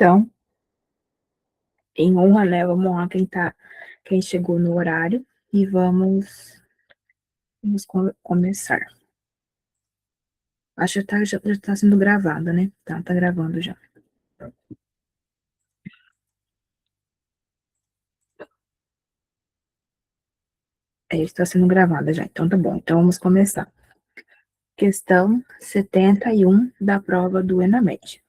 Então, em honra, né? Vamos lá quem chegou no horário e vamos começar. Acho que já tá sendo gravada, né? Tá gravando já. Está sendo gravada já, então tá bom. Então vamos começar. Questão 71 da prova do ENAMED.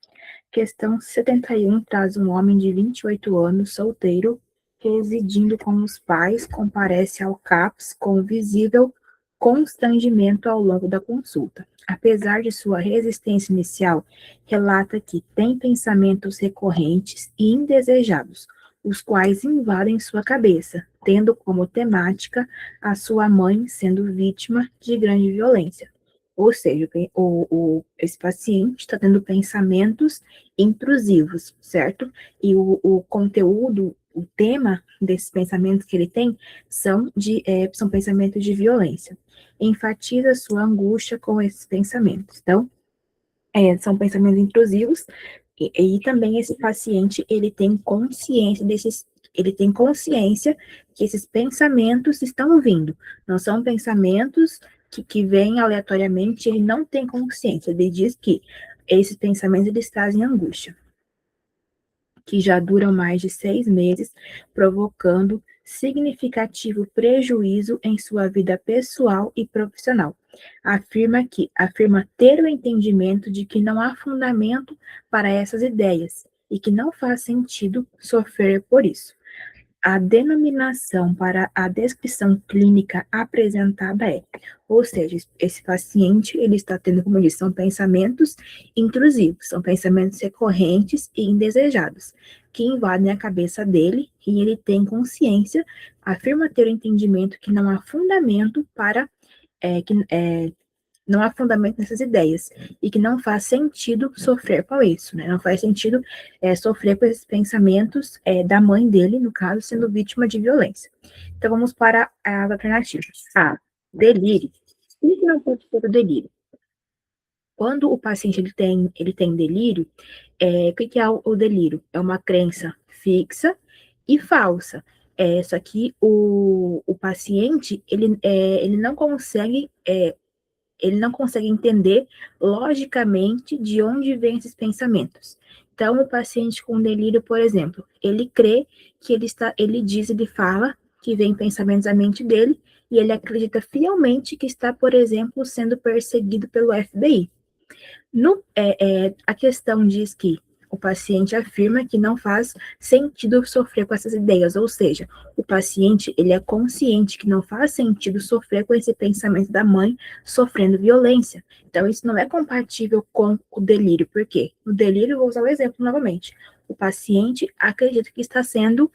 Questão 71 traz um homem de 28 anos, solteiro, residindo com os pais, comparece ao CAPS com visível constrangimento ao longo da consulta. Apesar de sua resistência inicial, relata que tem pensamentos recorrentes e indesejados, os quais invadem sua cabeça, tendo como temática a sua mãe sendo vítima de grande violência. Ou seja, esse paciente está tendo pensamentos intrusivos, certo? E o conteúdo, o tema desses pensamentos que ele tem são pensamentos de violência. Enfatiza sua angústia com esses pensamentos. Então, são pensamentos intrusivos e também esse paciente, ele tem consciência que esses pensamentos estão vindo. Não são pensamentos que vêm aleatoriamente, ele não tem consciência. Ele diz que esses pensamentos, eles trazem angústia, que já duram mais de 6 meses, provocando significativo prejuízo em sua vida pessoal e profissional. Afirma ter o entendimento de que não há fundamento para essas ideias e que não faz sentido sofrer por isso. A denominação para a descrição clínica apresentada é, ou seja, esse paciente, ele está tendo, como eu disse, são pensamentos intrusivos, são pensamentos recorrentes e indesejados, que invadem a cabeça dele e ele tem consciência, afirma ter o entendimento que não há fundamento para, não há fundamento nessas ideias e que não faz sentido sofrer com isso, né? Não faz sentido sofrer com esses pensamentos da mãe dele, no caso, sendo vítima de violência. Então, vamos para as alternativas. A, delírio. O que não pode ser o delírio? Quando o paciente ele tem delírio, o que é o delírio? É uma crença fixa e falsa. Só que o paciente, ele não consegue entender logicamente de onde vêm esses pensamentos. Então, o paciente com delírio, por exemplo, ele crê que ele fala que vem pensamentos à mente dele e ele acredita fielmente que está, por exemplo, sendo perseguido pelo FBI. A questão diz que o paciente afirma que não faz sentido sofrer com essas ideias, ou seja, o paciente, ele é consciente que não faz sentido sofrer com esse pensamento da mãe sofrendo violência. Então, isso não é compatível com o delírio. Por quê? No delírio, vou usar o exemplo novamente. O paciente acredita que está sendo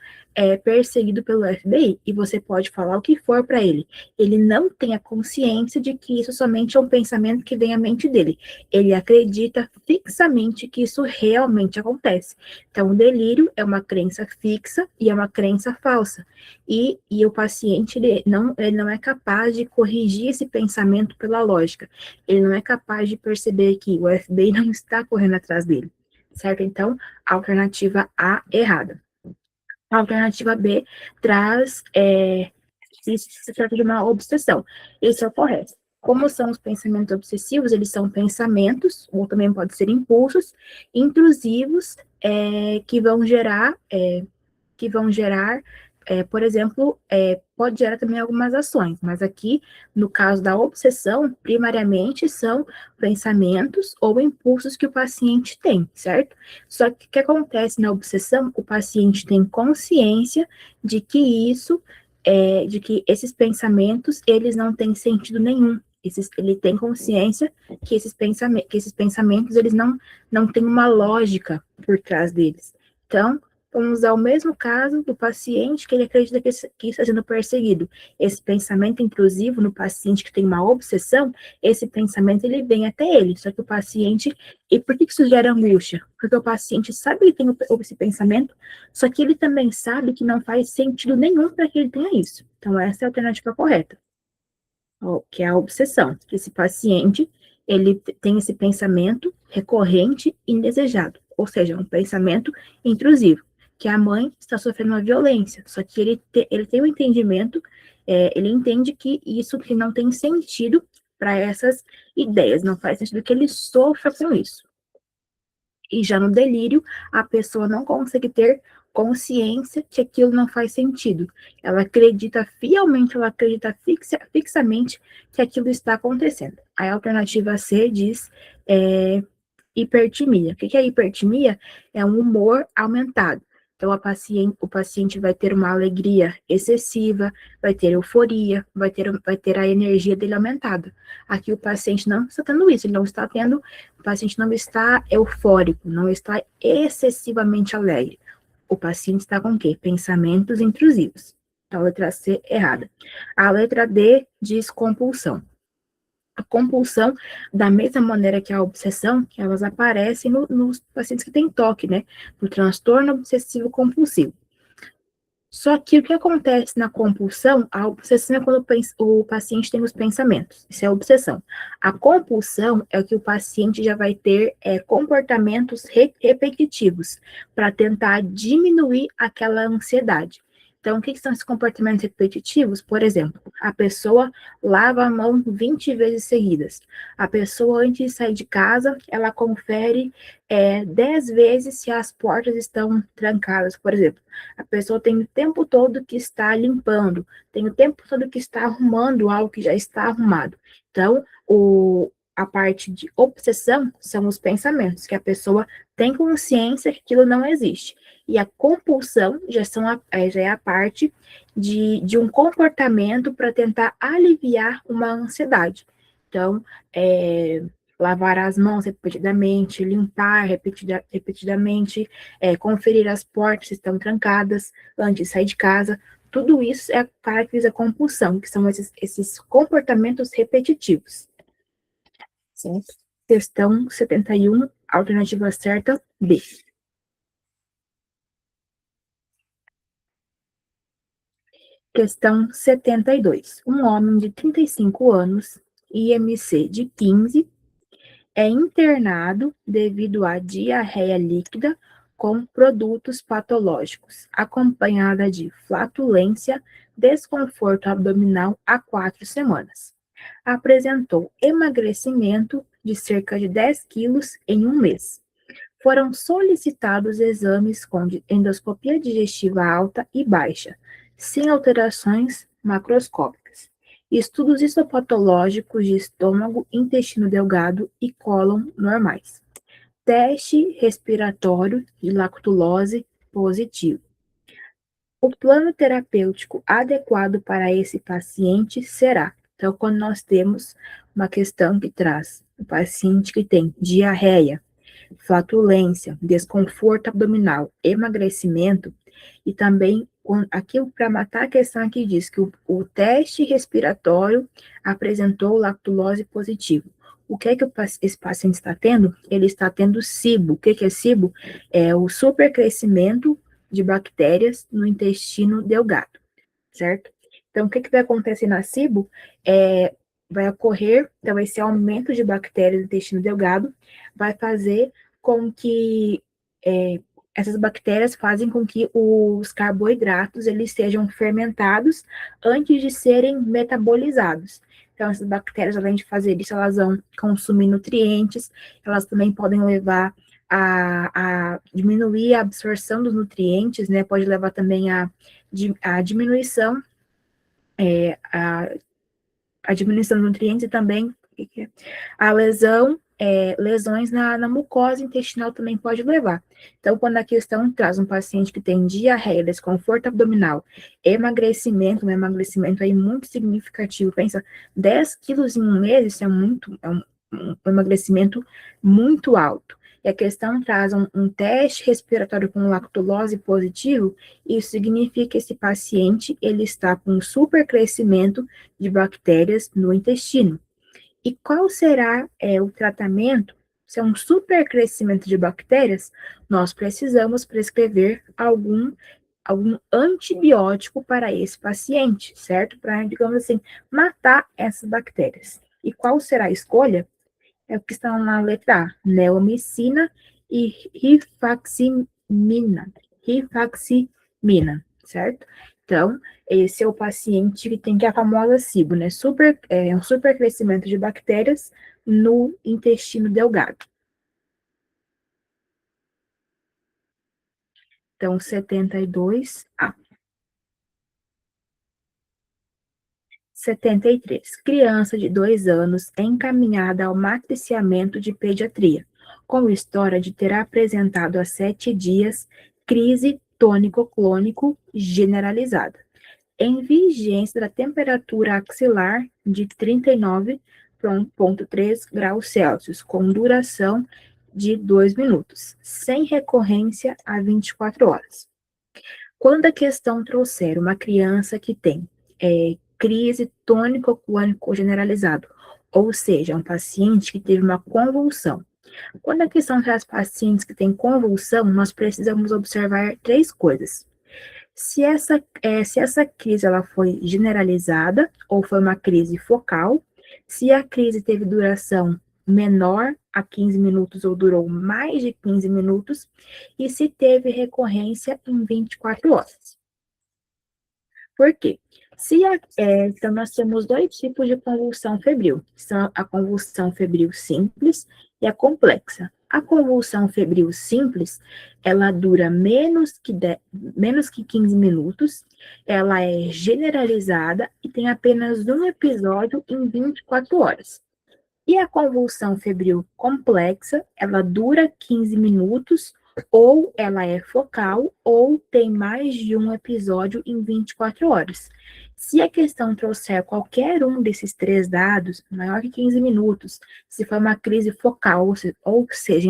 perseguido pelo FBI e você pode falar o que for para ele. Ele não tem a consciência de que isso somente é um pensamento que vem à mente dele. Ele acredita fixamente que isso realmente acontece. Então, o delírio é uma crença fixa e é uma crença falsa. E o paciente, ele não é capaz de corrigir esse pensamento pela lógica. Ele não é capaz de perceber que o FBI não está correndo atrás dele. Certo? Então, a alternativa A errada. A alternativa B traz se trata de uma obsessão. Isso é o correto. Como são os pensamentos obsessivos? Eles são pensamentos, ou também pode ser impulsos, intrusivos, que vão gerar, por exemplo, pode gerar também algumas ações, mas aqui, no caso da obsessão, primariamente são pensamentos ou impulsos que o paciente tem, certo? Só que o que acontece na obsessão? O paciente tem consciência de que de que esses pensamentos, eles não têm sentido nenhum. Ele tem consciência que esses pensamentos, eles não têm uma lógica por trás deles. Então, vamos usar o mesmo caso do paciente que ele acredita que está sendo perseguido. Esse pensamento intrusivo no paciente que tem uma obsessão, esse pensamento ele vem até ele, só que o paciente... E por que isso gera angústia? Porque o paciente sabe que tem esse pensamento, só que ele também sabe que não faz sentido nenhum para que ele tenha isso. Então, essa é a alternativa correta, que é a obsessão. Que esse paciente, ele tem esse pensamento recorrente e indesejado. ou seja, um pensamento intrusivo, que a mãe está sofrendo uma violência, só que ele tem um entendimento, ele entende que isso que não tem sentido para essas ideias, não faz sentido que ele sofra com isso. E já no delírio, a pessoa não consegue ter consciência que aquilo não faz sentido. Ela acredita fielmente, ela acredita fixamente que aquilo está acontecendo. A alternativa C diz hipertimia. O que é hipertimia? É um humor aumentado. Então, o paciente vai ter uma alegria excessiva, vai ter euforia, vai ter a energia dele aumentada. Aqui o paciente não está tendo isso, ele não está tendo, o paciente não está eufórico, não está excessivamente alegre. O paciente está com o quê? Pensamentos intrusivos. Então, a letra C errada. A letra D diz compulsão. A compulsão, da mesma maneira que a obsessão, elas aparecem nos pacientes que têm toque, né? No transtorno obsessivo compulsivo. Só que o que acontece na compulsão, a obsessão é quando o paciente tem os pensamentos, isso é a obsessão. A compulsão é o que o paciente já vai ter comportamentos repetitivos para tentar diminuir aquela ansiedade. Então, o que são esses comportamentos repetitivos? Por exemplo, a pessoa lava a mão 20 vezes seguidas. A pessoa, antes de sair de casa, ela confere 10 vezes se as portas estão trancadas, por exemplo. A pessoa tem o tempo todo que está limpando, tem o tempo todo que está arrumando algo que já está arrumado. Então, a parte de obsessão são os pensamentos, que a pessoa tem consciência que aquilo não existe. E a compulsão já é a parte de um comportamento para tentar aliviar uma ansiedade. Então, lavar as mãos repetidamente, limpar repetidamente, conferir as portas se estão trancadas antes de sair de casa. Tudo isso caracteriza a compulsão, que são esses comportamentos repetitivos. Sim. Questão 71, alternativa certa, B. Questão 72. Um homem de 35 anos, IMC de 15, é internado devido à diarreia líquida com produtos patológicos, acompanhada de flatulência, desconforto abdominal há 4 semanas. Apresentou emagrecimento de cerca de 10 quilos em um mês. Foram solicitados exames com endoscopia digestiva alta e baixa, sem alterações macroscópicas. Estudos histopatológicos de estômago, intestino delgado e cólon normais. Teste respiratório de lactulose positivo. O plano terapêutico adequado para esse paciente será, então, quando nós temos uma questão que traz o paciente que tem diarreia, flatulência, desconforto abdominal, emagrecimento, e também aqui para matar a questão aqui diz que o teste respiratório apresentou lactulose positivo. O que é que esse paciente está tendo? Ele está tendo SIBO. O que é SIBO? É o supercrescimento de bactérias no intestino delgado, certo? Então, o que vai acontecer na SIBO? Vai ocorrer, então, esse aumento de bactérias no intestino delgado vai fazer com que essas bactérias fazem com que os carboidratos eles sejam fermentados antes de serem metabolizados. Então, essas bactérias, além de fazer isso, elas vão consumir nutrientes, elas também podem levar a diminuir a absorção dos nutrientes, né? Pode levar também a diminuição, a diminuição dos nutrientes e também a lesões na mucosa intestinal também pode levar. Então, quando a questão traz um paciente que tem diarreia, desconforto abdominal, emagrecimento, um emagrecimento aí muito significativo, pensa, 10 quilos em um mês, isso é um emagrecimento muito alto. E a questão traz um teste respiratório com lactulose positivo, isso significa que esse paciente, ele está com um supercrescimento de bactérias no intestino. E qual será o tratamento? Se é um supercrescimento de bactérias, nós precisamos prescrever algum antibiótico para esse paciente, certo? Para, digamos assim, matar essas bactérias. E qual será a escolha? É o que está na letra A, neomicina e rifaximina, certo? Então, esse é o paciente que tem que a famosa SIBO, né? Um supercrescimento de bactérias no intestino delgado. Então, 72A. 73. Criança de 2 anos é encaminhada ao matriciamento de pediatria, com história de ter apresentado há 7 dias crise tônico-clônico generalizada, em vigência da temperatura axilar de 39,3 graus Celsius, com duração de 2 minutos, sem recorrência a 24 horas. Quando a questão trouxer uma criança que tem crise tônico-clônico generalizado, ou seja, um paciente que teve uma convulsão. Quando a questão traz pacientes que têm convulsão, nós precisamos observar 3 coisas. Se essa crise ela foi generalizada ou foi uma crise focal, se a crise teve duração menor a 15 minutos ou durou mais de 15 minutos, e se teve recorrência em 24 horas. Por quê? Então, nós temos 2 tipos de convulsão febril, que são a convulsão febril simples e a complexa. A convulsão febril simples, ela dura menos que 15 minutos, ela é generalizada e tem apenas um episódio em 24 horas. E a convulsão febril complexa, ela dura 15 minutos, ou ela é focal, ou tem mais de um episódio em 24 horas. Se a questão trouxer qualquer um desses 3 dados, maior que 15 minutos, se for uma crise focal, ou seja,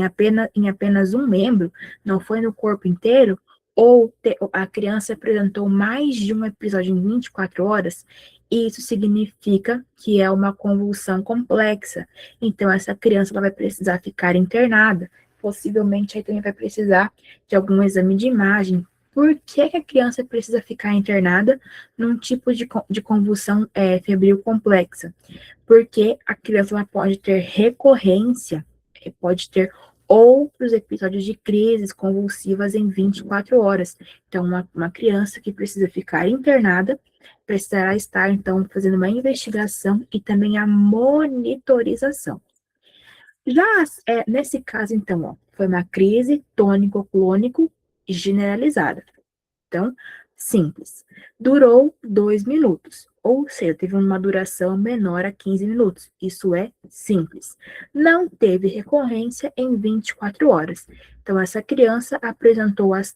em apenas um membro, não foi no corpo inteiro, ou a criança apresentou mais de um episódio em 24 horas, isso significa que é uma convulsão complexa. Então, essa criança ela vai precisar ficar internada, possivelmente aí também vai precisar de algum exame de imagem. Por que a criança precisa ficar internada num tipo de convulsão febril complexa? Porque a criança ela pode ter recorrência, pode ter outros episódios de crises convulsivas em 24 horas. Então, uma criança que precisa ficar internada precisará estar, então, fazendo uma investigação e também a monitorização. Já nesse caso, então, ó, foi uma crise tônico-clônico generalizada. Então, simples. Durou 2 minutos, ou seja, teve uma duração menor a 15 minutos. Isso é simples. Não teve recorrência em 24 horas. Então, essa criança apresentou as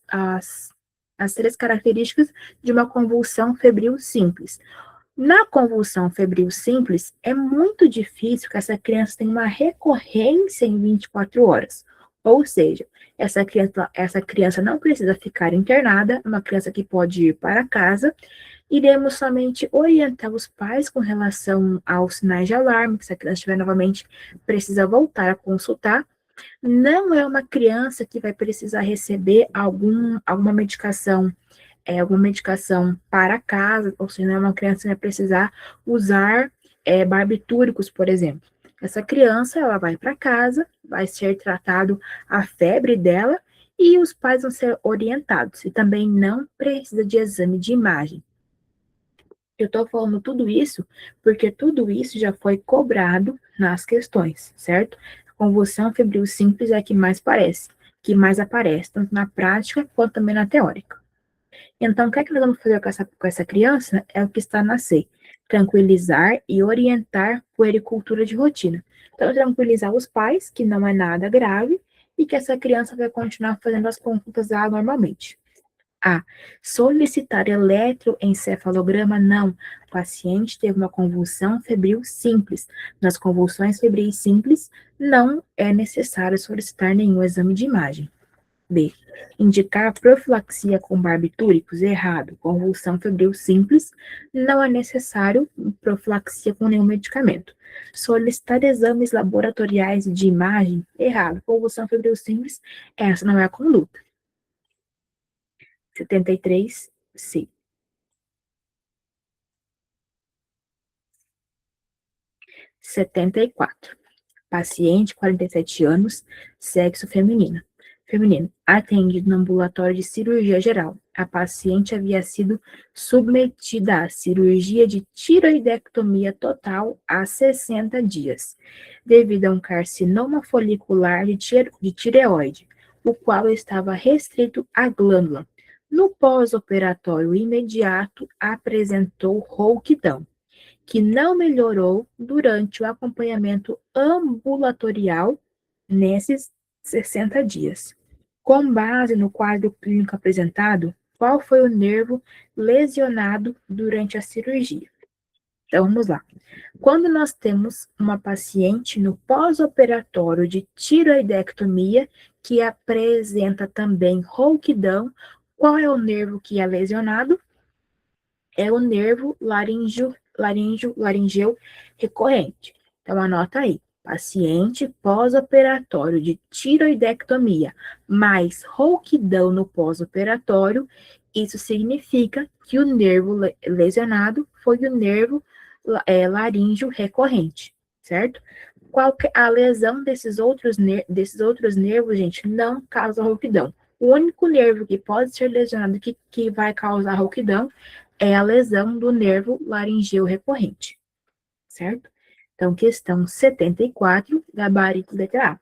3 características de uma convulsão febril simples. Na convulsão febril simples, é muito difícil que essa criança tenha uma recorrência em 24 horas. Ou seja, essa criança não precisa ficar internada, é uma criança que pode ir para casa. Iremos somente orientar os pais com relação aos sinais de alarme, que se a criança estiver novamente, precisa voltar a consultar. Não é uma criança que vai precisar receber alguma medicação para casa, ou seja, não é uma criança que vai precisar usar barbitúricos, por exemplo. Essa criança, ela vai para casa, vai ser tratado a febre dela e os pais vão ser orientados. E também não precisa de exame de imagem. Eu estou falando tudo isso porque tudo isso já foi cobrado nas questões, certo? A convulsão febril simples é a que mais aparece, tanto na prática quanto também na teórica. Então, o que é que nós vamos fazer com essa criança? É o que está na C. Tranquilizar e orientar puericultura de rotina. Então, tranquilizar os pais, que não é nada grave, e que essa criança vai continuar fazendo as consultas lá normalmente. A. Solicitar eletroencefalograma? Não. O paciente teve uma convulsão febril simples. Nas convulsões febris simples, não é necessário solicitar nenhum exame de imagem. B. Indicar profilaxia com barbitúricos? Errado. Convulsão febril simples, não é necessário profilaxia com nenhum medicamento. Solicitar exames laboratoriais de imagem? Errado. Convulsão febril simples, essa não é a conduta. 73, C. 74. Paciente, 47 anos, sexo feminino. feminino, atendido no ambulatório de cirurgia geral. A paciente havia sido submetida à cirurgia de tiroidectomia total há 60 dias, devido a um carcinoma folicular de tireoide, o qual estava restrito à glândula. No pós-operatório imediato, apresentou rouquidão, que não melhorou durante o acompanhamento ambulatorial nesses 60 dias. Com base no quadro clínico apresentado, qual foi o nervo lesionado durante a cirurgia? Então, vamos lá. Quando nós temos uma paciente no pós-operatório de tiroidectomia que apresenta também rouquidão, qual é o nervo que é lesionado? É o nervo laringeu recorrente. Então, anota aí. Paciente pós-operatório de tiroidectomia mais rouquidão no pós-operatório, isso significa que o nervo lesionado foi o nervo laríngeo recorrente, certo? A lesão desses outros nervos, gente, não causa rouquidão. O único nervo que pode ser lesionado que vai causar rouquidão é a lesão do nervo laringeu recorrente, certo? Então, questão 74, gabarito letra A.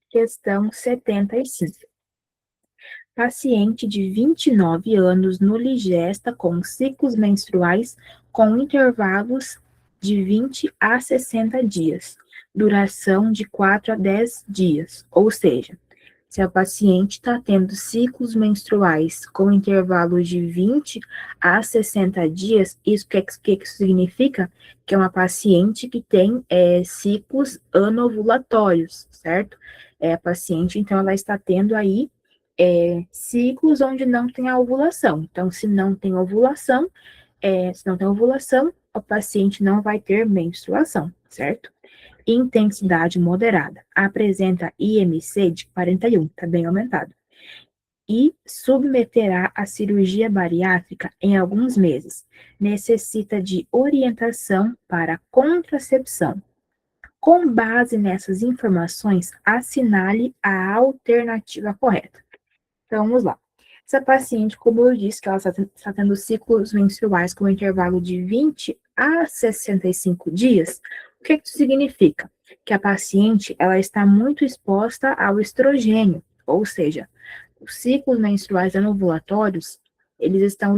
Questão 75. Paciente de 29 anos no Ligesta com ciclos menstruais com intervalos de 20 a 60 dias, duração de 4 a 10 dias, ou seja, se a paciente está tendo ciclos menstruais com intervalos de 20 a 60 dias, isso que isso significa? Que é uma paciente que tem ciclos anovulatórios, certo? A paciente, então, ela está tendo aí ciclos onde não tem a ovulação. Então, se não tem ovulação, o paciente não vai ter menstruação, certo? Intensidade moderada. Apresenta IMC de 41, está bem aumentado. E submeterá a cirurgia bariátrica em alguns meses. Necessita de orientação para contracepção. Com base nessas informações, assinale a alternativa correta. Então, vamos lá. Essa paciente, como eu disse, que ela está tendo ciclos menstruais com intervalo de 20 a 65 dias, o que isso significa? Que a paciente, ela está muito exposta ao estrogênio, ou seja, os ciclos menstruais anovulatórios, eles estão,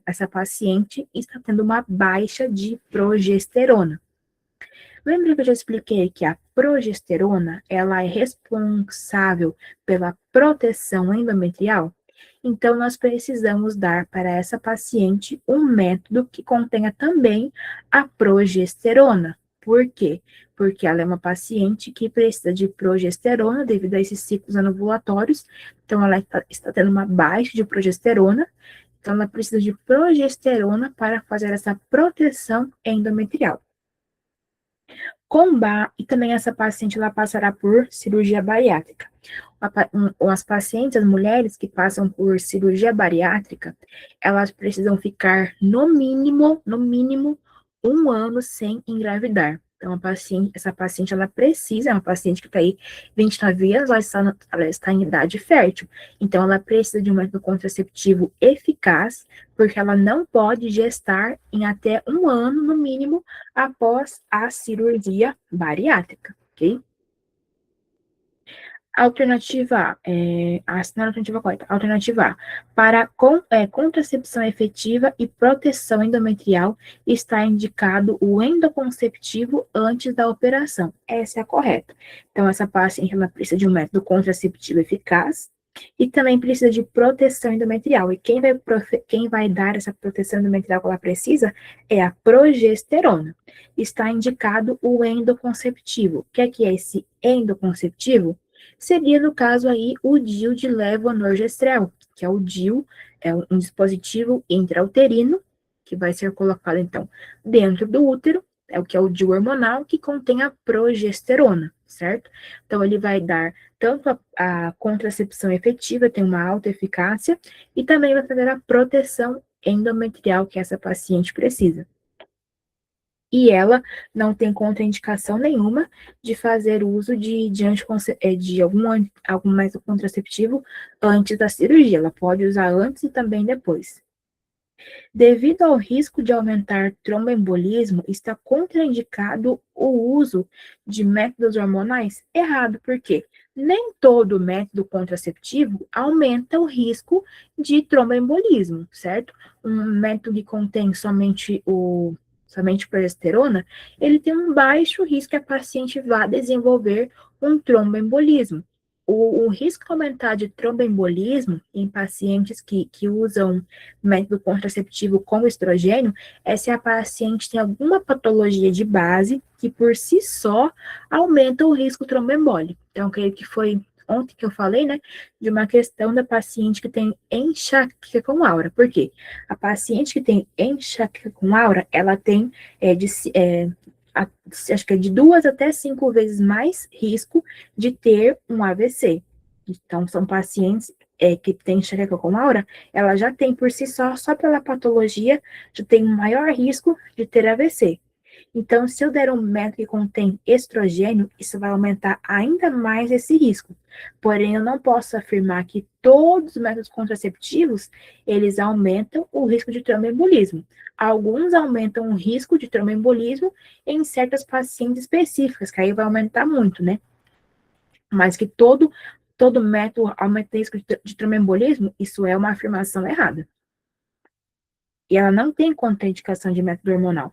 essa paciente está tendo uma baixa de progesterona. Lembra que eu já expliquei que a progesterona, ela é responsável pela proteção endometrial? Então, nós precisamos dar para essa paciente um método que contenha também a progesterona. Por quê? Porque ela é uma paciente que precisa de progesterona devido a esses ciclos anovulatórios. Então, ela está tendo uma baixa de progesterona. Então, ela precisa de progesterona para fazer essa proteção endometrial. E também essa paciente ela passará por cirurgia bariátrica. As pacientes, as mulheres que passam por cirurgia bariátrica, elas precisam ficar no mínimo, um ano sem engravidar. Então, essa paciente, ela precisa, é uma paciente que está aí 29 anos, ela está em idade fértil. Então, ela precisa de um método contraceptivo eficaz, porque ela não pode gestar em até um ano, no mínimo, após a cirurgia bariátrica, ok? Alternativa A, não é a alternativa correta. Alternativa A, para contracepção efetiva e proteção endometrial, está indicado o endoconceptivo antes da operação. Essa é a correta. Então, essa paciente, ela precisa de um método contraceptivo eficaz e também precisa de proteção endometrial. E quem vai dar essa proteção endometrial que ela precisa é a progesterona. Está indicado o endoconceptivo. O que é esse endoconceptivo? Seria, no caso aí, o DIU de levonorgestrel, que é o DIU, é um dispositivo intrauterino, que vai ser colocado, então, dentro do útero, é o que é o DIU hormonal, que contém a progesterona, certo? Então, ele vai dar tanto a contracepção efetiva, tem uma alta eficácia, e também vai fazer a proteção endometrial que essa paciente precisa. e ela não tem contraindicação nenhuma de fazer uso de algum método contraceptivo antes da cirurgia. Ela pode usar antes e também depois. Devido ao risco de aumentar tromboembolismo, está contraindicado o uso de métodos hormonais? Errado, porque nem todo método contraceptivo aumenta o risco de tromboembolismo, certo? Um método que contém somente progesterona, ele tem um baixo risco que a paciente vá desenvolver um tromboembolismo. O risco aumentar de tromboembolismo em pacientes que usam método contraceptivo com estrogênio é se a paciente tem alguma patologia de base que por si só aumenta o risco tromboembólico. Então, creio que foi ontem que eu falei, né, de uma questão da paciente que tem enxaqueca com aura. Por quê? A paciente que tem enxaqueca com aura, ela tem acho que é de 2 até 5 vezes mais risco de ter um AVC. Então, são pacientes que têm enxaqueca com aura, ela já tem por si só pela patologia, já tem um maior risco de ter AVC. Então, se eu der um método que contém estrogênio, isso vai aumentar ainda mais esse risco. Porém, eu não posso afirmar que todos os métodos contraceptivos, eles aumentam o risco de tromboembolismo. Alguns aumentam o risco de tromboembolismo em certas pacientes específicas, que aí vai aumentar muito, né? Mas que todo método aumenta o risco de tromboembolismo, isso é uma afirmação errada. E ela não tem contraindicação de método hormonal.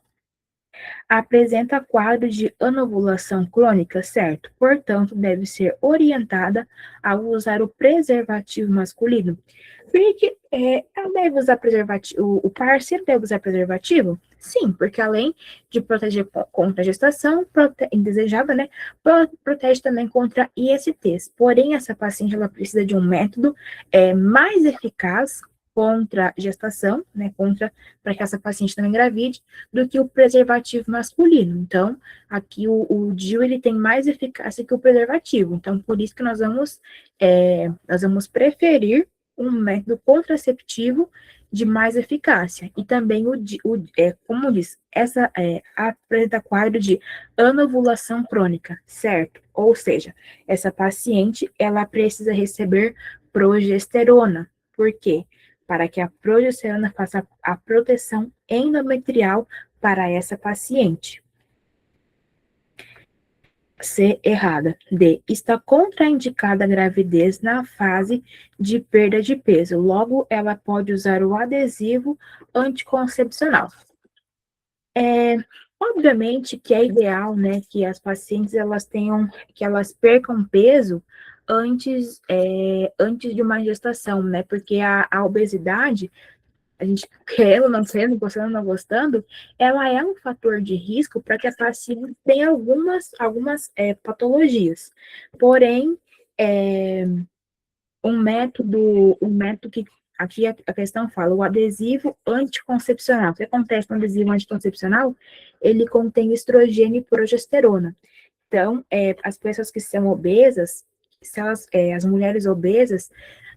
Apresenta quadro de anovulação crônica, certo? Portanto, deve ser orientada a usar o preservativo masculino. Porque ela deve usar preservativo, o parceiro deve usar preservativo? Sim, porque além de proteger contra a gestação indesejada, né, protege também contra ISTs. Porém, essa paciente ela precisa de um método mais eficaz contra a gestação, né, para que essa paciente não engravide, do que o preservativo masculino. Então, aqui o DIU ele tem mais eficácia que o preservativo. Então, por isso que nós vamos preferir um método contraceptivo de mais eficácia. E também como diz, apresenta quadro de anovulação crônica, certo? Ou seja, essa paciente, ela precisa receber progesterona. Por quê? Para que a progesterona faça a proteção endometrial para essa paciente. C, errada. D, está contraindicada a gravidez na fase de perda de peso. Logo, ela pode usar o adesivo anticoncepcional. Obviamente que é ideal, né, que as pacientes que elas percam peso antes de uma gestação, né, porque a obesidade a gente querendo, não querendo, gostando, não gostando, ela é um fator de risco para que a paciente tenha algumas patologias. Porém, é, um método que aqui a questão fala, o adesivo anticoncepcional. O que acontece no adesivo anticoncepcional? Ele contém estrogênio e progesterona. Então, as pessoas que são obesas, se elas, as mulheres obesas,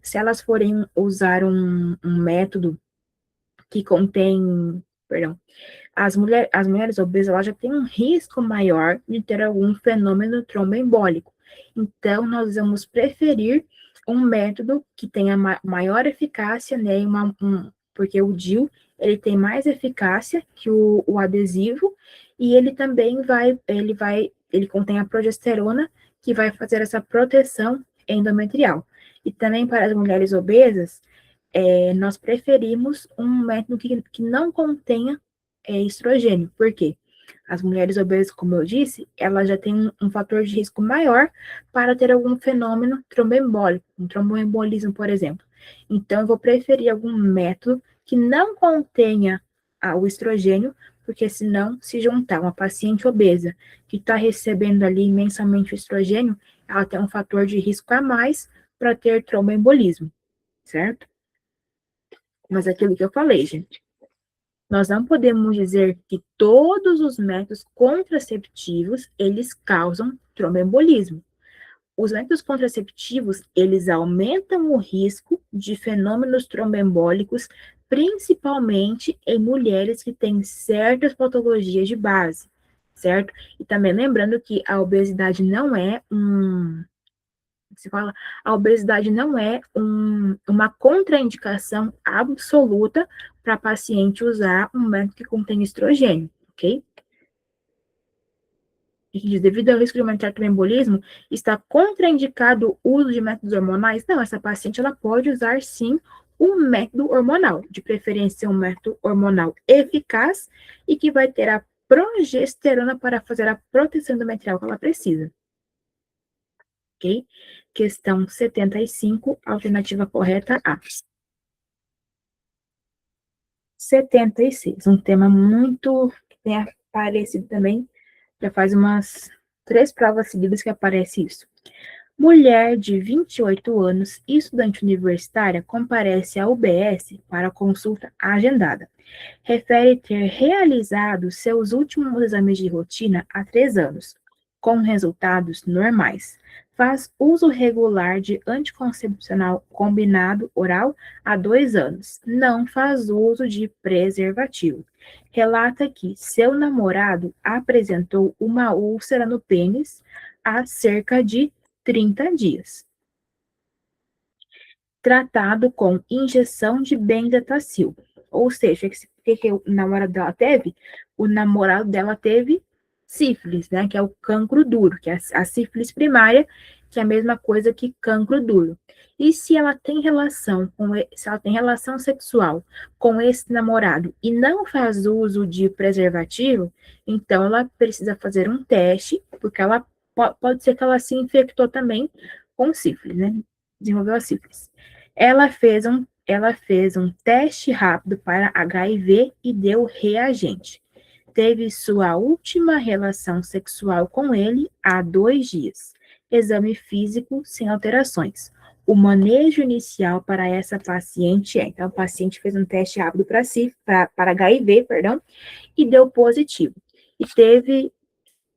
se elas forem usar um método que contém, perdão, as mulheres obesas elas já têm um risco maior de ter algum fenômeno tromboembólico. Então, nós vamos preferir um método que tenha maior eficácia, né, porque o DIU, ele tem mais eficácia que o adesivo, e ele também ele contém a progesterona, que vai fazer essa proteção endometrial. E também para as mulheres obesas, nós preferimos um método que não contenha estrogênio. Por quê? As mulheres obesas, como eu disse, elas já têm um fator de risco maior para ter algum fenômeno tromboembólico, um tromboembolismo, por exemplo. Então, eu vou preferir algum método que não contenha o estrogênio, porque senão, se juntar uma paciente obesa que está recebendo ali imensamente o estrogênio, ela tem um fator de risco a mais para ter tromboembolismo, certo? Mas aquilo que eu falei, gente, nós não podemos dizer que todos os métodos contraceptivos, eles causam tromboembolismo. Os métodos contraceptivos, eles aumentam o risco de fenômenos tromboembólicos principalmente em mulheres que têm certas patologias de base, certo? E também lembrando que a obesidade não é se fala, a obesidade não é uma contraindicação absoluta para paciente usar um método que contém estrogênio, ok? E que diz, devido ao risco de aumentar o embolismo, está contraindicado o uso de métodos hormonais? Não, essa paciente ela pode usar sim um método hormonal, de preferência um método hormonal eficaz e que vai ter a progesterona para fazer a proteção endometrial que ela precisa, ok? Questão 75, alternativa correta A. 76, um tema muito que tem aparecido também, já faz umas 3 provas seguidas que aparece isso. Mulher de 28 anos, estudante universitária, comparece à UBS para consulta agendada. Refere ter realizado seus últimos exames de rotina há 3 anos, com resultados normais. Faz uso regular de anticoncepcional combinado oral há 2 anos. Não faz uso de preservativo. Relata que seu namorado apresentou uma úlcera no pênis há cerca de 30 dias. Tratado com injeção de benzetacil. Ou seja, que o namorado dela teve? O namorado dela teve sífilis, né? Que é o cancro duro, que é a sífilis primária, que é a mesma coisa que cancro duro. E se ela tem relação se ela tem relação sexual com esse namorado e não faz uso de preservativo, então ela precisa fazer um teste, porque ela pode ser que ela se infectou também com sífilis, né? Desenvolveu a sífilis. Ela fez um teste rápido para HIV e deu reagente. Teve sua última relação sexual com ele há 2 dias. Exame físico sem alterações. O manejo inicial para essa paciente então, a paciente fez um teste rápido para HIV, perdão, e deu positivo. E teve,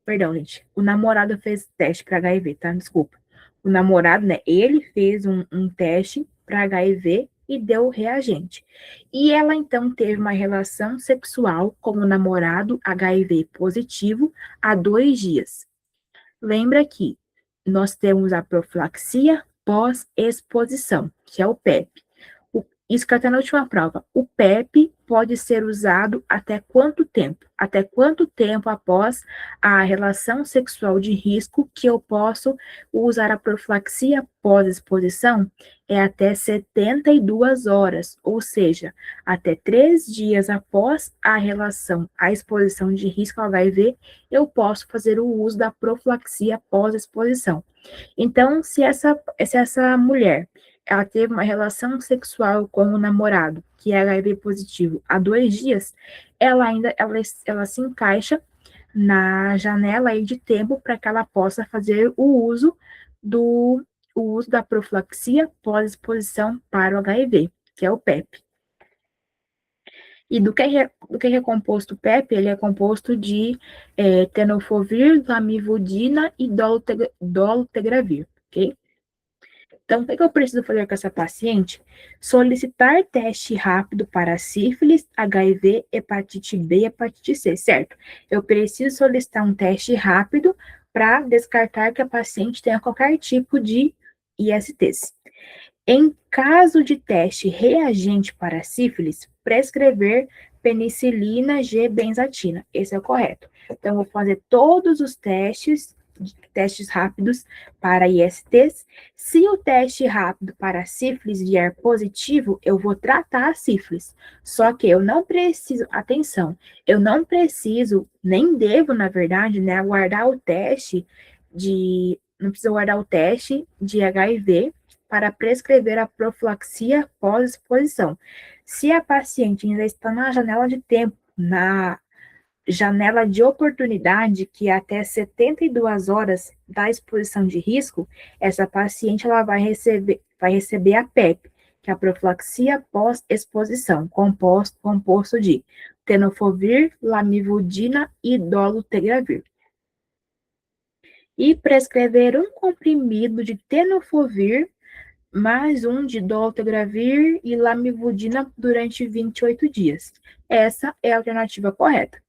perdão, gente, o namorado fez teste para HIV, tá? Desculpa. O namorado, né, ele fez um teste para HIV e deu reagente. E ela, então, teve uma relação sexual com o namorado HIV positivo há 2 dias. Lembra que nós temos a profilaxia pós-exposição, que é o PEP. Isso que até na última prova. O PEP pode ser usado até quanto tempo? Até quanto tempo após a relação sexual de risco que eu posso usar a profilaxia pós-exposição? É até 72 horas, ou seja, até 3 dias após a exposição de risco ao HIV, eu posso fazer o uso da profilaxia pós-exposição. Então, se essa mulher ela teve uma relação sexual com o namorado, que é HIV positivo, há 2 dias, ela se encaixa na janela aí de tempo para que ela possa fazer o uso da profilaxia pós-exposição para o HIV, que é o PEP. E do que é composto o PEP? Ele é composto de tenofovir, lamivudina e dolutegravir, ok? Então, o que eu preciso fazer com essa paciente? Solicitar teste rápido para sífilis, HIV, hepatite B e hepatite C, certo? Eu preciso solicitar um teste rápido para descartar que a paciente tenha qualquer tipo de ISTs. Em caso de teste reagente para sífilis, prescrever penicilina G-benzatina. Esse é o correto. Então, eu vou fazer todos os testes rápidos para ISTs. Se o teste rápido para sífilis vier positivo, eu vou tratar a sífilis. Só que eu não preciso, atenção, eu não preciso, nem devo, na verdade, né, não preciso guardar o teste de HIV para prescrever a profilaxia pós-exposição. Se a paciente ainda está na janela de tempo, na janela de oportunidade, que é até 72 horas da exposição de risco, essa paciente ela vai receber a PEP, que é a profilaxia pós-exposição, composto de tenofovir, lamivudina e dolutegravir. E prescrever um comprimido de tenofovir mais um de dolutegravir e lamivudina durante 28 dias. Essa é a alternativa correta.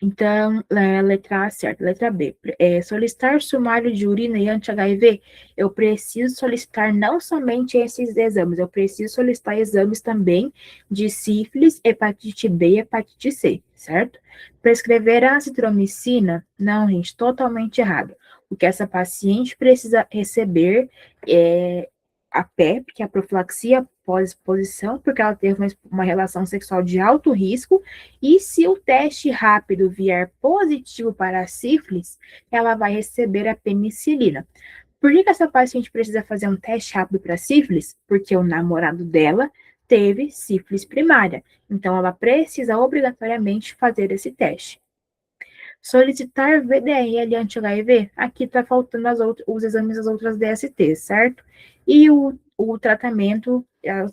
Então, letra A certa. Letra B. Solicitar sumário de urina e anti-HIV, eu preciso solicitar não somente esses exames, eu preciso solicitar exames também de sífilis, hepatite B e hepatite C, certo? Prescrever azitromicina, não, gente, totalmente errado. O que essa paciente precisa receber é a PEP, que é a profilaxia pós-exposição, porque ela teve uma relação sexual de alto risco, e se o teste rápido vier positivo para a sífilis, ela vai receber a penicilina. Por que essa paciente precisa fazer um teste rápido para sífilis? Porque o namorado dela teve sífilis primária. Então, ela precisa obrigatoriamente fazer esse teste. Solicitar VDRL anti-HIV, aqui está faltando os exames das outras DSTs, certo? E o tratamento,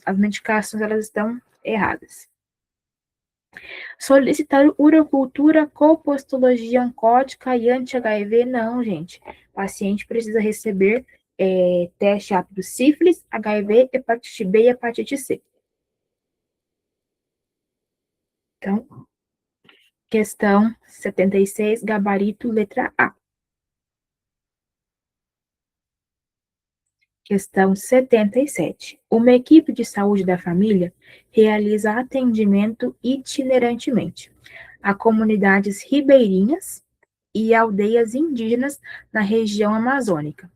as medicações, elas estão erradas. Solicitar urocultura, colpostologia oncótica e anti-HIV, não, gente. O paciente precisa receber teste rápido sífilis, HIV, hepatite B e hepatite C. Então, questão 76, gabarito, letra A. Questão 77. Uma equipe de saúde da família realiza atendimento itinerantemente a comunidades ribeirinhas e aldeias indígenas na região amazônica.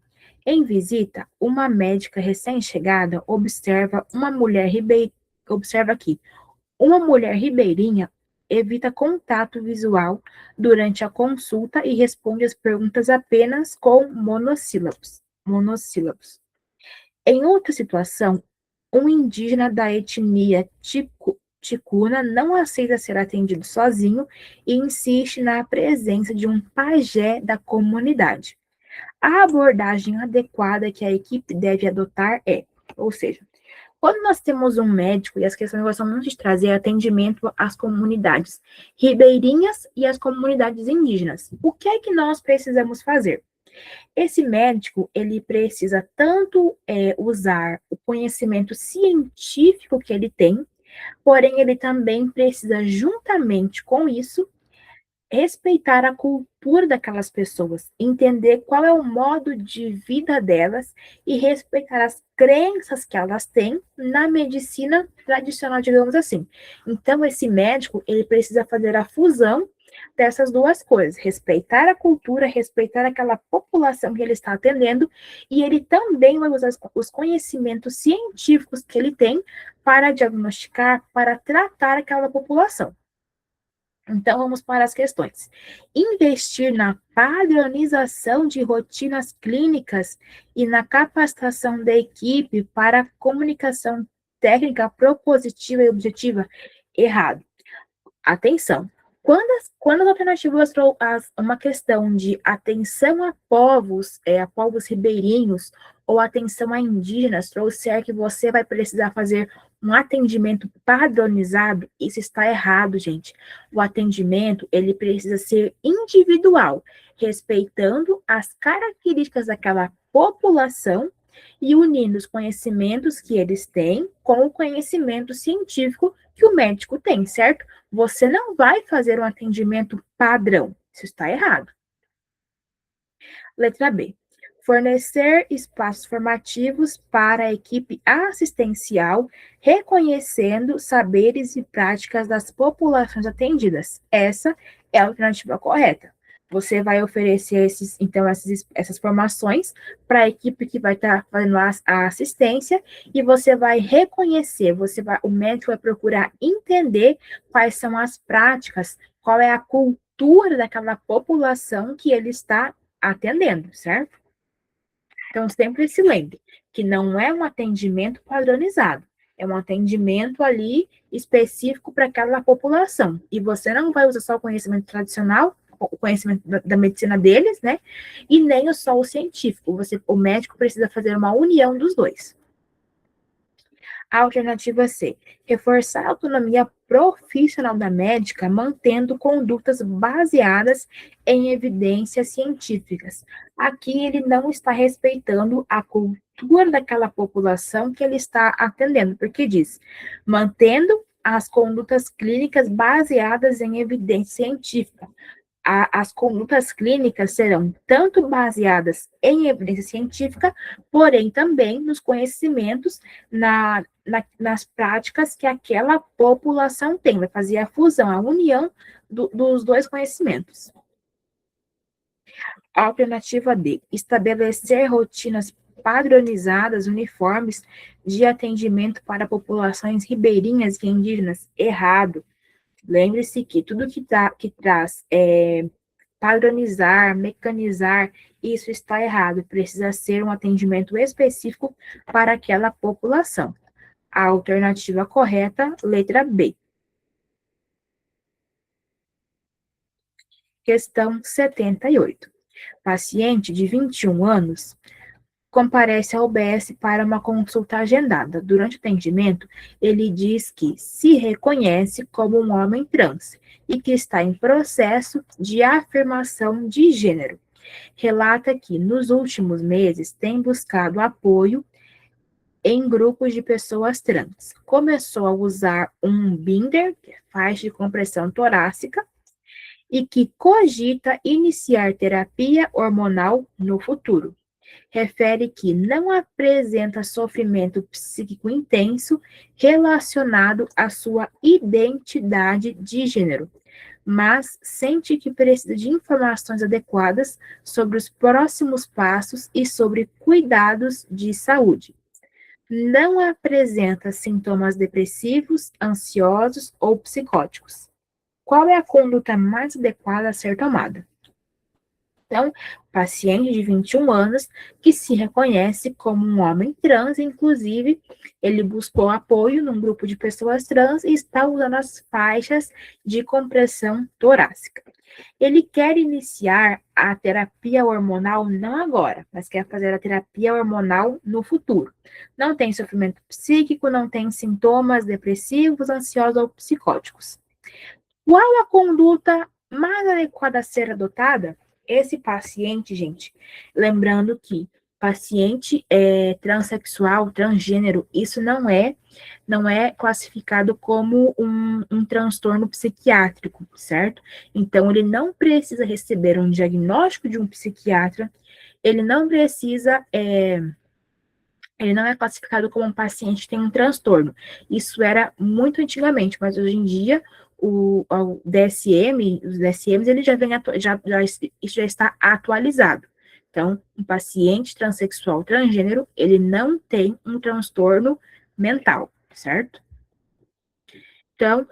Em visita, uma médica recém-chegada observa aqui, uma mulher ribeirinha evita contato visual durante a consulta e responde as perguntas apenas com monossílabos. Em outra situação, um indígena da etnia ticuna não aceita ser atendido sozinho e insiste na presença de um pajé da comunidade. A abordagem adequada que a equipe deve adotar ou seja, quando nós temos um médico, e as questões gostam muito de trazer atendimento às comunidades ribeirinhas e às comunidades indígenas, o que é que nós precisamos fazer? Esse médico, ele precisa tanto usar o conhecimento científico que ele tem, porém ele também precisa, juntamente com isso, respeitar a cultura daquelas pessoas, entender qual é o modo de vida delas e respeitar as crenças que elas têm na medicina tradicional, digamos assim. Então, esse médico, ele precisa fazer a fusão dessas duas coisas, respeitar a cultura, respeitar aquela população que ele está atendendo, e ele também vai usar os conhecimentos científicos que ele tem para diagnosticar, para tratar aquela população. Então, vamos para as questões. Investir na padronização de rotinas clínicas e na capacitação da equipe para comunicação técnica propositiva e objetiva? Errado. Atenção. Quando as alternativas uma questão de atenção a povos ribeirinhos ou atenção a indígenas trouxer que você vai precisar fazer um atendimento padronizado, isso está errado, gente. O atendimento, ele precisa ser individual, respeitando as características daquela população e unindo os conhecimentos que eles têm com o conhecimento científico que o médico tem, certo? Você não vai fazer um atendimento padrão. Isso está errado. Letra B. Fornecer espaços formativos para a equipe assistencial, reconhecendo saberes e práticas das populações atendidas. Essa é a alternativa correta. Você vai oferecer essas formações para a equipe que vai estar fazendo a assistência e você vai reconhecer, o médico vai procurar entender quais são as práticas, qual é a cultura daquela população que ele está atendendo, certo? Então, sempre se lembre que não é um atendimento padronizado, é um atendimento ali específico para aquela população. E você não vai usar só o conhecimento tradicional, o conhecimento da medicina deles, né? E nem só o científico. O médico precisa fazer uma união dos dois. A alternativa C, reforçar a autonomia profissional da médica, mantendo condutas baseadas em evidências científicas. Aqui ele não está respeitando a cultura daquela população que ele está atendendo, porque diz, mantendo as condutas clínicas baseadas em evidência científica. As condutas clínicas serão tanto baseadas em evidência científica, porém também nos conhecimentos, nas práticas que aquela população tem. Vai fazer a fusão, a união dos dois conhecimentos. Alternativa D, estabelecer rotinas padronizadas, uniformes de atendimento para populações ribeirinhas e indígenas. Errado. Lembre-se que tudo que traz padronizar, mecanizar, isso está errado. Precisa ser um atendimento específico para aquela população. A alternativa correta, letra B. Questão 78. Paciente de 21 anos comparece ao UBS para uma consulta agendada. Durante o atendimento, ele diz que se reconhece como um homem trans e que está em processo de afirmação de gênero. Relata que, nos últimos meses, tem buscado apoio em grupos de pessoas trans. Começou a usar um binder, que é faixa de compressão torácica, e que cogita iniciar terapia hormonal no futuro. Refere que não apresenta sofrimento psíquico intenso relacionado à sua identidade de gênero, mas sente que precisa de informações adequadas sobre os próximos passos e sobre cuidados de saúde. Não apresenta sintomas depressivos, ansiosos ou psicóticos. Qual é a conduta mais adequada a ser tomada? Então, paciente de 21 anos que se reconhece como um homem trans, inclusive, ele buscou apoio num grupo de pessoas trans e está usando as faixas de compressão torácica. Ele quer iniciar a terapia hormonal não agora, mas quer fazer a terapia hormonal no futuro. Não tem sofrimento psíquico, não tem sintomas depressivos, ansiosos ou psicóticos. Qual a conduta mais adequada a ser adotada? Esse paciente, gente, lembrando que paciente transexual, transgênero, isso não é classificado como um transtorno psiquiátrico, certo? Então, ele não precisa receber um diagnóstico de um psiquiatra, ele não precisa ele não é classificado como um paciente que tem um transtorno. Isso era muito antigamente, mas hoje em dia o DSM, os DSMs, ele já vem isso já está atualizado. Então, um paciente transexual transgênero, ele não tem um transtorno mental, certo? Então,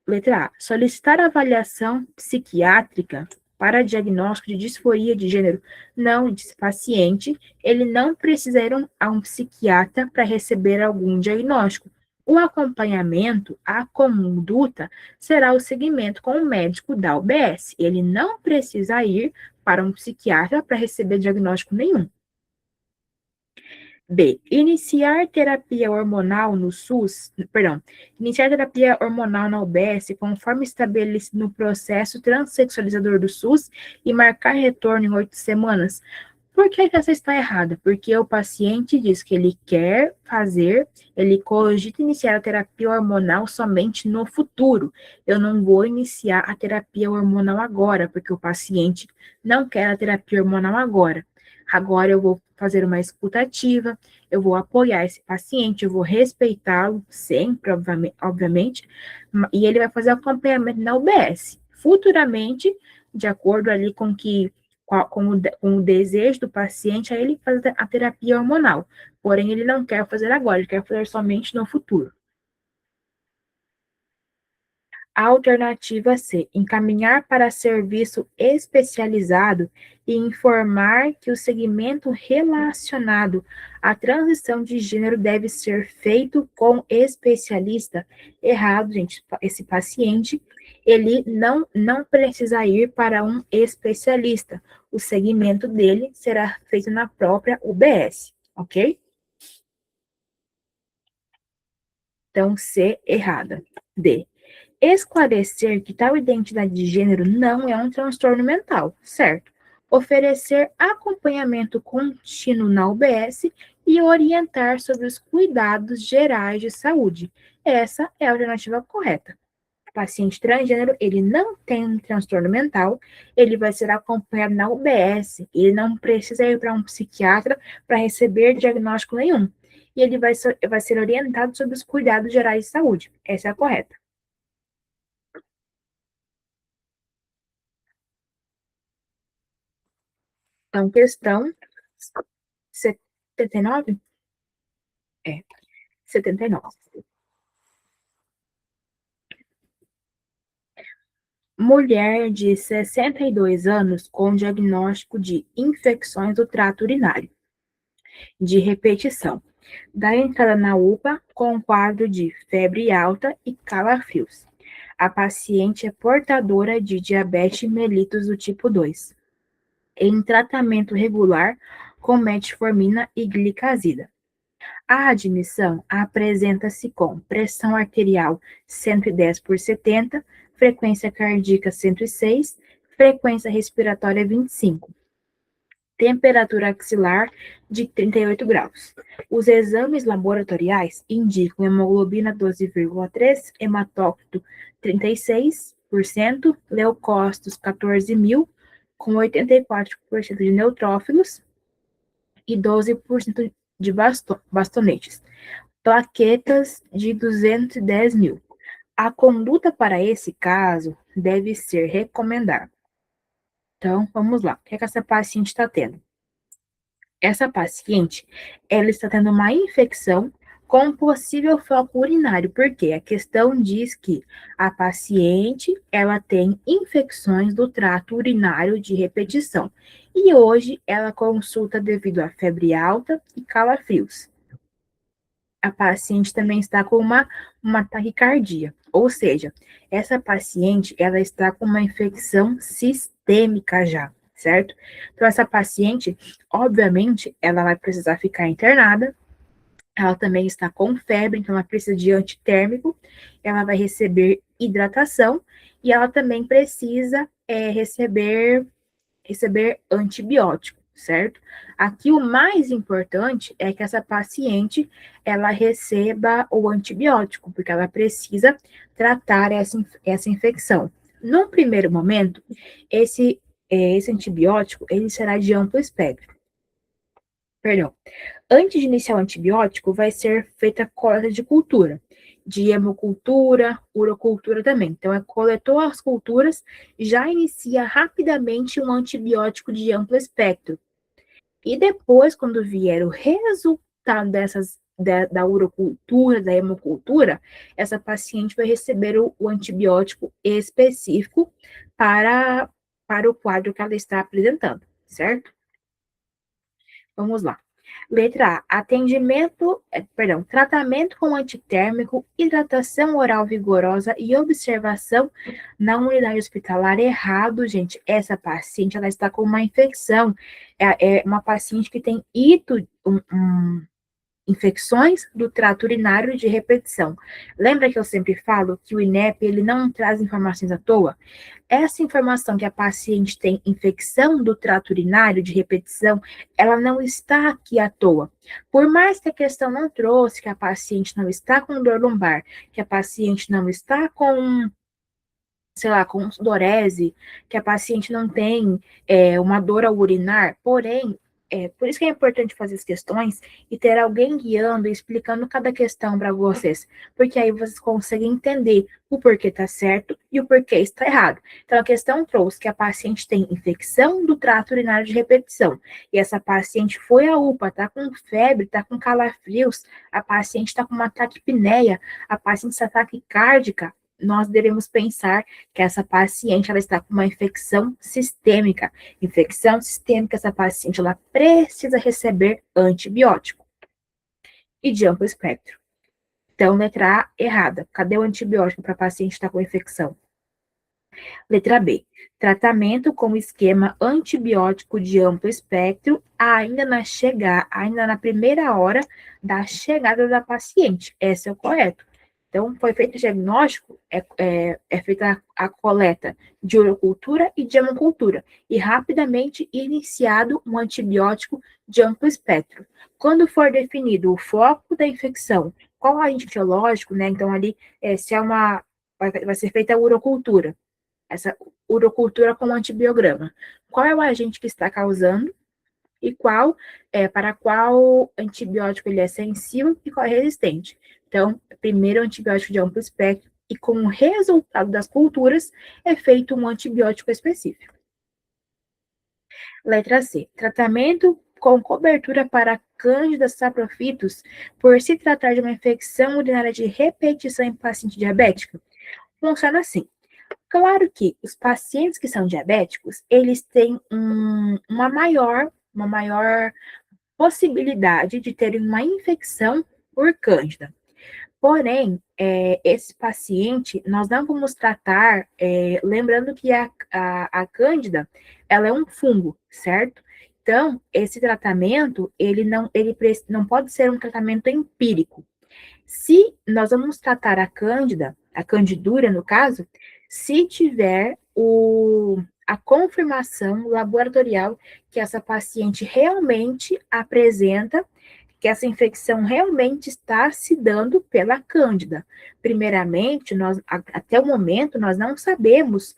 letra A. Solicitar avaliação psiquiátrica para diagnóstico de disforia de gênero. Não, disse paciente, ele não precisa ir a um psiquiatra para receber algum diagnóstico. O acompanhamento, a conduta, será o seguimento com o médico da UBS. Ele não precisa ir para um psiquiatra para receber diagnóstico nenhum. B. Iniciar terapia hormonal no SUS, perdão, iniciar terapia hormonal na UBS conforme estabelecido no processo transexualizador do SUS e marcar retorno em 8 semanas. Por que essa está errada? Porque o paciente diz que ele quer fazer, ele cogita iniciar a terapia hormonal somente no futuro. Eu não vou iniciar a terapia hormonal agora, porque o paciente não quer a terapia hormonal agora. Agora eu vou fazer uma escuta ativa, eu vou apoiar esse paciente, eu vou respeitá-lo sempre, obviamente, e ele vai fazer acompanhamento na UBS. Futuramente, de acordo ali com o desejo do paciente, aí ele faz a terapia hormonal. Porém, ele não quer fazer agora, ele quer fazer somente no futuro. Alternativa C, encaminhar para serviço especializado e informar que o segmento relacionado à transição de gênero deve ser feito com especialista. Errado, gente. Esse paciente, ele não precisa ir para um especialista. O segmento dele será feito na própria UBS, ok? Então, C, errada. D, esclarecer que tal identidade de gênero não é um transtorno mental, certo? Oferecer acompanhamento contínuo na UBS e orientar sobre os cuidados gerais de saúde. Essa é a alternativa correta. O paciente transgênero, ele não tem um transtorno mental, ele vai ser acompanhado na UBS, ele não precisa ir para um psiquiatra para receber diagnóstico nenhum. E ele vai ser orientado sobre os cuidados gerais de saúde. Essa é a correta. Então, questão 79? É, 79. Mulher de 62 anos com diagnóstico de infecções do trato urinário, de repetição. Da entrada na UPA com quadro de febre alta e calafrios. A paciente é portadora de diabetes mellitus do tipo 2. Em tratamento regular com metformina e glicazida. A admissão apresenta-se com pressão arterial 110 por 70, frequência cardíaca 106, frequência respiratória 25, temperatura axilar de 38 graus. Os exames laboratoriais indicam hemoglobina 12,3, hematócrito 36%, leucócitos 14.000, com 84% de neutrófilos e 12% de bastonetes. Plaquetas de 210.000. A conduta para esse caso deve ser recomendar. Então, vamos lá. O que é que essa paciente está tendo? Essa paciente, ela está tendo uma infecção com possível foco urinário, porque a questão diz que a paciente, ela tem infecções do trato urinário de repetição. E hoje ela consulta devido a febre alta e calafrios. A paciente também está com uma taquicardia, ou seja, essa paciente, ela está com uma infecção sistêmica já, certo? Então, essa paciente, obviamente, ela vai precisar ficar internada, ela também está com febre, então ela precisa de antitérmico, ela vai receber hidratação, e ela também precisa receber antibiótico, certo? Aqui o mais importante é que essa paciente ela receba o antibiótico, porque ela precisa tratar essa infecção. Num primeiro momento, esse antibiótico ele será de amplo espectro. Perdão. Antes de iniciar o antibiótico, vai ser feita a coleta de cultura, de hemocultura, urocultura também. Então, coletou as culturas, já inicia rapidamente um antibiótico de amplo espectro. E depois, quando vier o resultado da urocultura, da hemocultura, essa paciente vai receber o antibiótico específico para o quadro que ela está apresentando, certo? Vamos lá. Letra A, tratamento com antitérmico, hidratação oral vigorosa e observação na unidade hospitalar. Errado, gente. Essa paciente, ela está com uma infecção. É uma paciente que tem infecções do trato urinário de repetição. Lembra que eu sempre falo que o INEP, ele não traz informações à toa? Essa informação que a paciente tem infecção do trato urinário de repetição, ela não está aqui à toa. Por mais que a questão não trouxe que a paciente não está com dor lombar, que a paciente não está com, sei lá, com sudorese, que a paciente não tem uma dor ao urinar, porém, por isso que é importante fazer as questões e ter alguém guiando e explicando cada questão para vocês, porque aí vocês conseguem entender o porquê está certo e o porquê está errado. Então, a questão trouxe que a paciente tem infecção do trato urinário de repetição, e essa paciente foi à UPA, está com febre, está com calafrios, a paciente está com uma taquipneia, a paciente está taquicárdica, nós devemos pensar que essa paciente ela está com uma infecção sistêmica. Infecção sistêmica, essa paciente ela precisa receber antibiótico e de amplo espectro. Então, letra A, errada. Cadê o antibiótico para a paciente estar com infecção? Letra B, tratamento com esquema antibiótico de amplo espectro ainda na primeira hora da chegada da paciente. Esse é o correto. Então, foi feito o diagnóstico, é feita a coleta de urocultura e de hemocultura, e rapidamente iniciado um antibiótico de amplo espectro. Quando for definido o foco da infecção, qual agente etiológico, né? Então, ali, se é vai ser feita a urocultura, essa urocultura com antibiograma. Qual é o agente que está causando e para qual antibiótico ele é sensível e qual é resistente. Então, primeiro antibiótico de amplo espectro e com o resultado das culturas é feito um antibiótico específico. Letra C. Tratamento com cobertura para Candida saprofitos por se tratar de uma infecção urinária de repetição em paciente diabético. Funciona assim. Claro que os pacientes que são diabéticos, eles têm uma maior possibilidade de terem uma infecção por Cândida. Porém, esse paciente, nós não vamos tratar, lembrando que a Cândida, ela é um fungo, certo? Então, esse tratamento, ele não pode ser um tratamento empírico. Se nós vamos tratar a Cândida, a Candidúria, no caso, se tiver a confirmação laboratorial que essa paciente realmente apresenta, que essa infecção realmente está se dando pela Cândida. Primeiramente, até o momento, nós não sabemos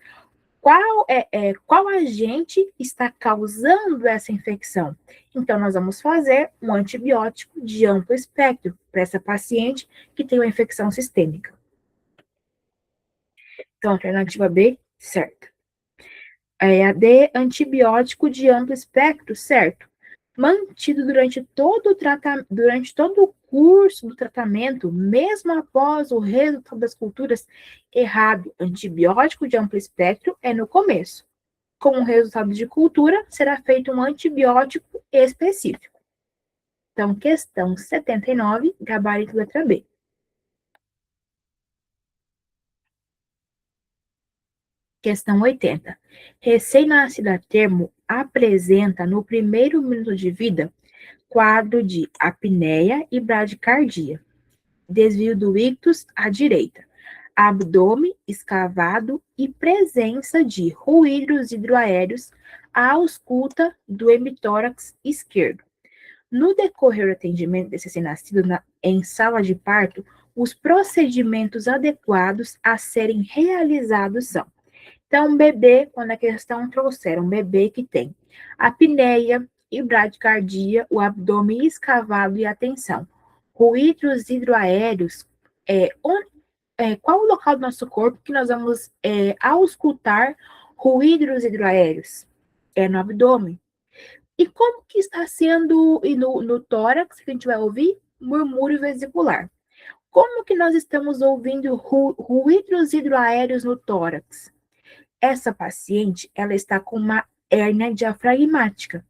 qual agente está causando essa infecção. Então, nós vamos fazer um antibiótico de amplo espectro para essa paciente que tem uma infecção sistêmica. Então, alternativa B, certo. A D, antibiótico de amplo espectro, certo. Mantido durante todo o curso do tratamento, mesmo após o resultado das culturas, errado. Antibiótico de amplo espectro é no começo. Com o resultado de cultura, será feito um antibiótico específico. Então, questão 79, gabarito letra B. Questão 80. Recém-nascida a termo apresenta, no primeiro minuto de vida, quadro de apneia e bradicardia, desvio do ictus à direita, abdômen escavado e presença de ruídos hidroaéreos à ausculta do hemitórax esquerdo. No decorrer do atendimento desse recém-nascido em sala de parto, os procedimentos adequados a serem realizados são: então, um bebê, quando a questão trouxer um bebê que tem apneia e bradicardia, o abdômen escavado e a tensão, ruídos hidroaéreos, qual o local do nosso corpo que nós vamos auscultar ruídos hidroaéreos? É no abdômen. E como que está sendo no tórax, que a gente vai ouvir? Murmúrio vesicular. Como que nós estamos ouvindo ruídos hidroaéreos no tórax? Essa paciente, ela está com uma hérnia diafragmática.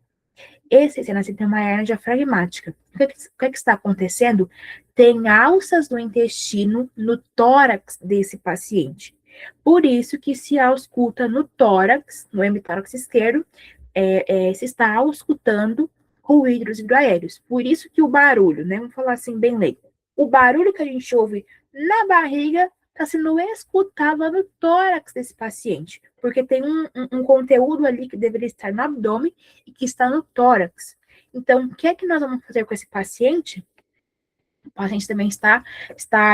Esse recém-nascido tem uma hérnia diafragmática. O que está acontecendo? Tem alças no intestino, no tórax desse paciente. Por isso que se ausculta no tórax, no hemitórax esquerdo, se está auscultando ruídos hidroaéreos. Por isso que o barulho, né? Vamos falar assim bem leigo. O barulho que a gente ouve na barriga está sendo escutado lá no tórax desse paciente, porque tem um conteúdo ali que deveria estar no abdômen e que está no tórax. Então, o que é que nós vamos fazer com esse paciente? O paciente também está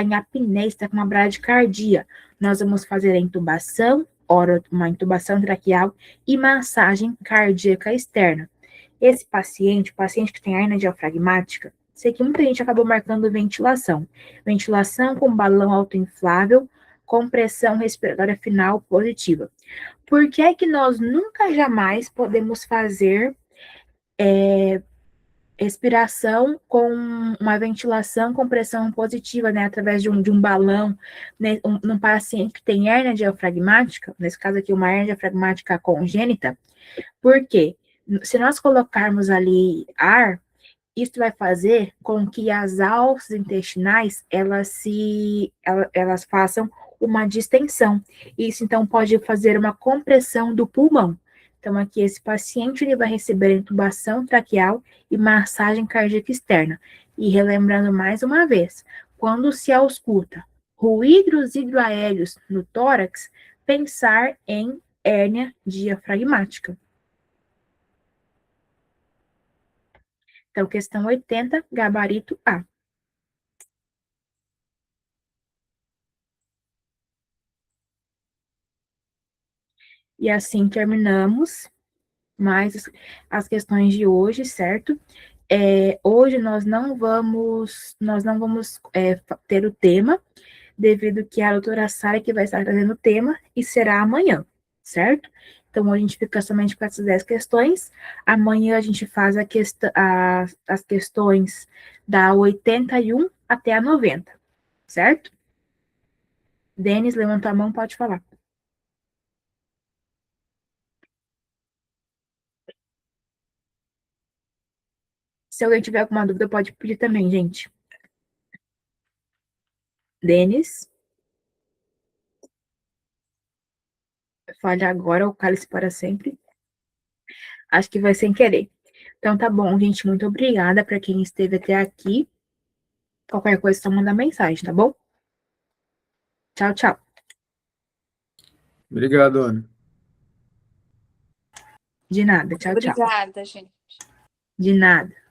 em apneia, está com uma bradicardia. Nós vamos fazer a intubação, uma intubação traqueal e massagem cardíaca externa. Esse paciente, o paciente que tem hérnia diafragmática, sei que muita gente acabou marcando ventilação. Ventilação com balão autoinflável, com pressão respiratória final positiva. Por que é que nós nunca jamais podemos fazer respiração com uma ventilação com pressão positiva, né, através de um balão, né, num paciente que tem hérnia diafragmática, nesse caso aqui uma hérnia diafragmática congênita? Por quê? Se nós colocarmos ali ar, isso vai fazer com que as alças intestinais, elas façam uma distensão. Isso, então, pode fazer uma compressão do pulmão. Então, aqui, esse paciente, ele vai receber intubação traqueal e massagem cardíaca externa. E relembrando mais uma vez, quando se ausculta ruídos hidroaéreos no tórax, pensar em hérnia diafragmática. Então, questão 80, gabarito A. E assim terminamos mais as questões de hoje, certo? Hoje nós não vamos ter o tema, devido que é a doutora Sara que vai estar trazendo o tema, e será amanhã, certo? Então, a gente fica somente com essas 10 questões. Amanhã a gente faz as questões da 81 até a 90, certo? Denis, levanta a mão, pode falar. Se alguém tiver alguma dúvida, pode pedir também, gente. Denis, fale agora ou cale-se para sempre. Acho que vai sem querer. Então tá bom, gente. Muito obrigada para quem esteve até aqui. Qualquer coisa, só mandar mensagem, tá bom? Tchau, tchau. Obrigado, Ana. De nada. Tchau, tchau. Obrigada, gente. De nada.